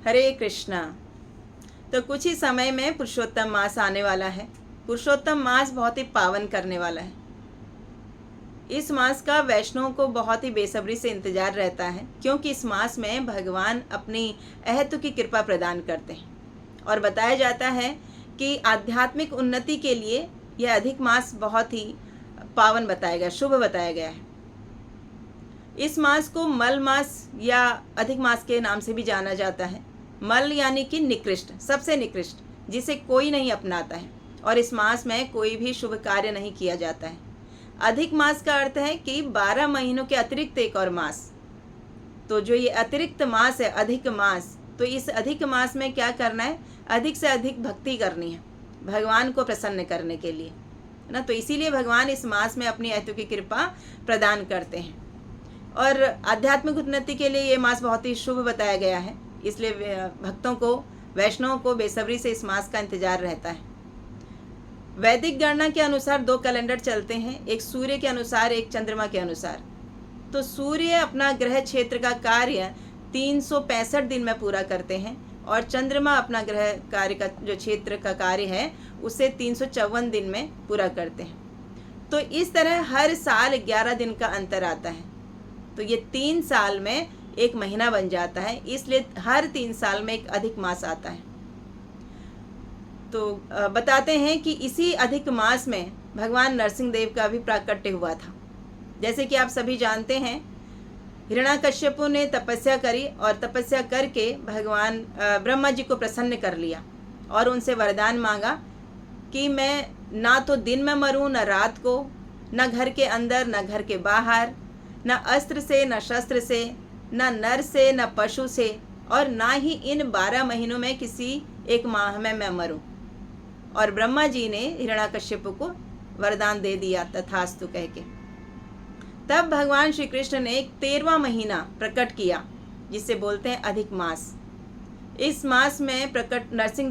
हरे कृष्णा। तो कुछ ही समय में पुरुषोत्तम मास आने वाला है। पुरुषोत्तम मास बहुत ही पावन करने वाला है। इस मास का वैष्णवों को बहुत ही बेसब्री से इंतजार रहता है, क्योंकि इस मास में भगवान अपनी अहेतु की कृपा प्रदान करते हैं और बताया जाता है कि आध्यात्मिक उन्नति के लिए यह अधिक मास बहुत ही पावन बताया गया, शुभ बताया गया है। इस मास को मल मास या अधिक मास के नाम से भी जाना जाता है। मल यानी कि निकृष्ट, सबसे निकृष्ट, जिसे कोई नहीं अपनाता है, और इस मास में कोई भी शुभ कार्य नहीं किया जाता है। अधिक मास का अर्थ है कि 12 महीनों के अतिरिक्त एक और मास। तो जो ये अतिरिक्त मास है, अधिक मास, तो इस अधिक मास में क्या करना है? अधिक से अधिक भक्ति करनी है भगवान को प्रसन्न करने के लिए, है ना। तो इसीलिए भगवान इस मास में अपनी अहेतु की कृपा प्रदान करते हैं, और आध्यात्मिक उन्नति के लिए ये मास बहुत ही शुभ बताया गया है। इसलिए भक्तों को, वैष्णवों को बेसब्री से इस मास का इंतजार रहता है। वैदिक गणना के अनुसार 2 कैलेंडर चलते हैं, एक सूर्य के अनुसार, एक चंद्रमा के अनुसार। तो सूर्य अपना ग्रह क्षेत्र का कार्य 365 दिन में पूरा करते हैं, और चंद्रमा अपना ग्रह कार्य का जो क्षेत्र का कार्य है उसे 354 दिन में पूरा करते हैं। तो इस तरह हर साल 11 दिन का अंतर आता है। तो ये 3 साल में एक महीना बन जाता है, इसलिए हर 3 साल में एक अधिक मास आता है। तो बताते हैं कि इसी अधिक मास में भगवान नरसिंह देव का भी प्राकट्य हुआ था। जैसे कि आप सभी जानते हैं, हिरण्याकश्यपु ने तपस्या करी, और तपस्या करके भगवान ब्रह्मा जी को प्रसन्न कर लिया और उनसे वरदान मांगा कि मैं ना तो दिन में मरूं, न रात को, न घर के अंदर, न घर के बाहर, न अस्त्र से, न शस्त्र से, न नर से, न पशु से, और ना ही इन 12 महीनों में किसी एक माह में मैं मरूं। और ब्रह्मा जी ने हिरण्याकश्यपु को वरदान दे दिया, तथास्तु कह के। तब भगवान श्री कृष्ण ने एक 13वां महीना प्रकट किया, जिसे बोलते हैं अधिक मास। इस मास में नरसिंह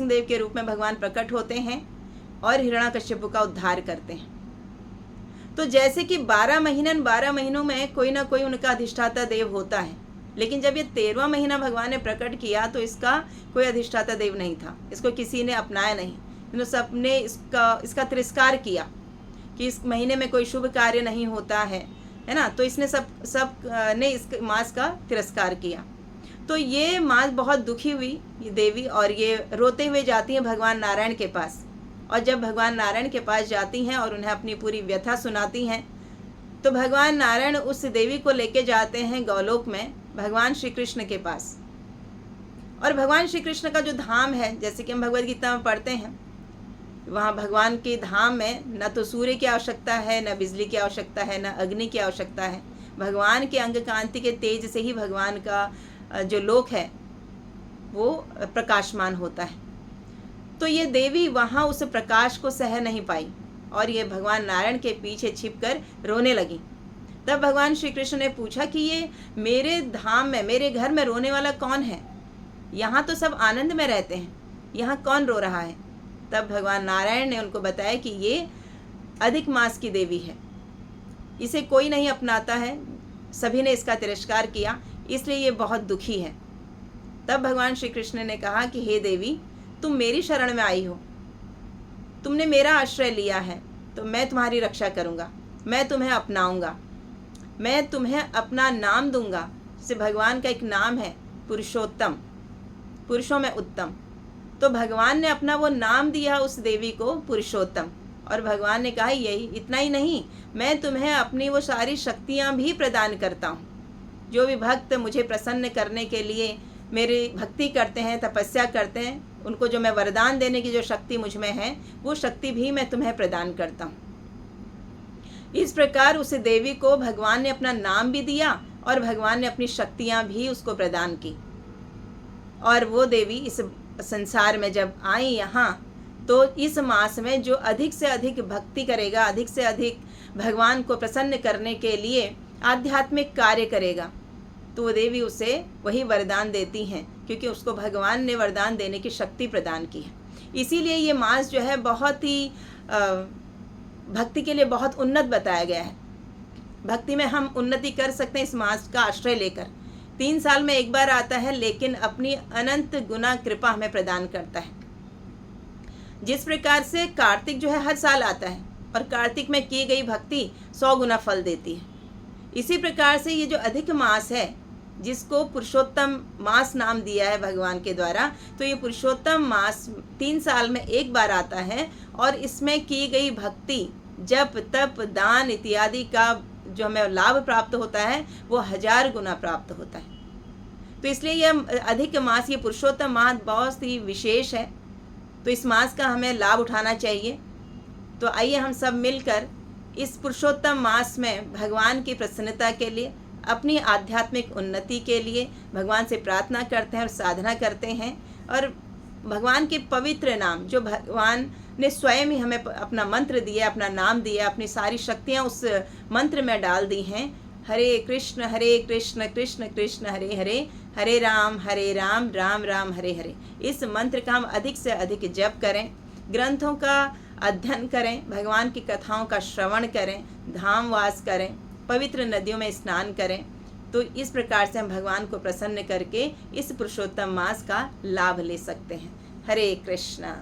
देव के रूप में भगवान प्रकट होते हैं और हिरण्याकश्यपु का उद्धार करते हैं। तो जैसे कि 12 महीनों में कोई ना कोई उनका अधिष्ठाता देव होता है, लेकिन जब ये 13वां महीना भगवान ने प्रकट किया तो इसका कोई अधिष्ठाता देव नहीं था, इसको किसी ने अपनाया नहीं। सबने इसका तिरस्कार किया कि इस महीने में कोई शुभ कार्य नहीं होता है ना। तो इसने सब ने इस मास का तिरस्कार किया। तो ये मास बहुत दुखी हुई ये देवी, और ये रोते हुए जाती हैं भगवान नारायण के पास। और जब भगवान नारायण के पास जाती हैं और उन्हें अपनी पूरी व्यथा सुनाती हैं, तो भगवान नारायण उस देवी को लेके जाते हैं गौलोक में भगवान श्री कृष्ण के पास। और भगवान श्री कृष्ण का जो धाम है, जैसे कि हम भगवद गीता में पढ़ते हैं, वहाँ भगवान के धाम में न तो सूर्य की आवश्यकता है, न बिजली की आवश्यकता है, न अग्नि की आवश्यकता है। भगवान के अंग कांति के तेज से ही भगवान का जो लोक है वो प्रकाशमान होता है। तो ये देवी वहाँ उस प्रकाश को सह नहीं पाई, और ये भगवान नारायण के पीछे छिपकर रोने लगी। तब भगवान श्री कृष्ण ने पूछा कि ये मेरे धाम में, मेरे घर में रोने वाला कौन है? यहाँ तो सब आनंद में रहते हैं, यहाँ कौन रो रहा है? तब भगवान नारायण ने उनको बताया कि ये अधिक मास की देवी है, इसे कोई नहीं अपनाता है, सभी ने इसका तिरस्कार किया, इसलिए ये बहुत दुखी है। तब भगवान श्री कृष्ण ने कहा कि हे देवी, तुम मेरी शरण में आई हो, तुमने मेरा आश्रय लिया है, तो मैं तुम्हारी रक्षा करूँगा, मैं तुम्हें अपनाऊँगा, मैं तुम्हें अपना नाम दूंगा। जैसे भगवान का एक नाम है पुरुषोत्तम, पुरुषों में उत्तम। तो भगवान ने अपना वो नाम दिया उस देवी को, पुरुषोत्तम। और भगवान ने कहा यही इतना ही नहीं, मैं तुम्हें अपनी वो सारी शक्तियाँ भी प्रदान करता हूँ। जो भी भक्त मुझे प्रसन्न करने के लिए मेरी भक्ति करते हैं, तपस्या करते हैं, उनको जो मैं वरदान देने की जो शक्ति मुझ में है, वो शक्ति भी मैं तुम्हें प्रदान करता हूँ। इस प्रकार उस देवी को भगवान ने अपना नाम भी दिया, और भगवान ने अपनी शक्तियाँ भी उसको प्रदान की। और वो देवी इस संसार में जब आई यहाँ, तो इस मास में जो अधिक से अधिक भक्ति करेगा, अधिक से अधिक भगवान को प्रसन्न करने के लिए आध्यात्मिक कार्य करेगा, तो वो देवी उसे वही वरदान देती हैं, क्योंकि उसको भगवान ने वरदान देने की शक्ति प्रदान की है। इसीलिए ये मास जो है बहुत ही भक्ति के लिए बहुत उन्नत बताया गया है। भक्ति में हम उन्नति कर सकते हैं इस मास का आश्रय लेकर, 3 साल में एक बार आता है, लेकिन अपनी अनंत गुना कृपा हमें प्रदान करता है। जिस प्रकार से कार्तिक जो है हर साल आता है और कार्तिक में की गई भक्ति 100 गुना फल देती है, इसी प्रकार से ये जो अधिक मास है, जिसको पुरुषोत्तम मास नाम दिया है भगवान के द्वारा, तो ये पुरुषोत्तम मास 3 साल में एक बार आता है और इसमें की गई भक्ति, जप, तप, दान इत्यादि का जो हमें लाभ प्राप्त होता है वो 1000 गुना प्राप्त होता है। तो इसलिए यह अधिक मास, ये पुरुषोत्तम मास बहुत ही विशेष है, तो इस मास का हमें लाभ उठाना चाहिए। तो आइए हम सब मिलकर इस पुरुषोत्तम मास में भगवान की प्रसन्नता के लिए, अपनी आध्यात्मिक उन्नति के लिए भगवान से प्रार्थना करते हैं और साधना करते हैं, और भगवान के पवित्र नाम, जो भगवान ने स्वयं ही हमें अपना मंत्र दिया, अपना नाम दिया, अपनी सारी शक्तियाँ उस मंत्र में डाल दी हैं। हरे कृष्ण कृष्ण कृष्ण हरे हरे, हरे राम राम राम हरे हरे। इस मंत्र का हम अधिक से अधिक जप करें, ग्रंथों का अध्ययन करें, भगवान की कथाओं का श्रवण करें, धामवास करें, पवित्र नदियों में स्नान करें। तो इस प्रकार से हम भगवान को प्रसन्न करके इस पुरुषोत्तम मास का लाभ ले सकते हैं। हरे कृष्णा।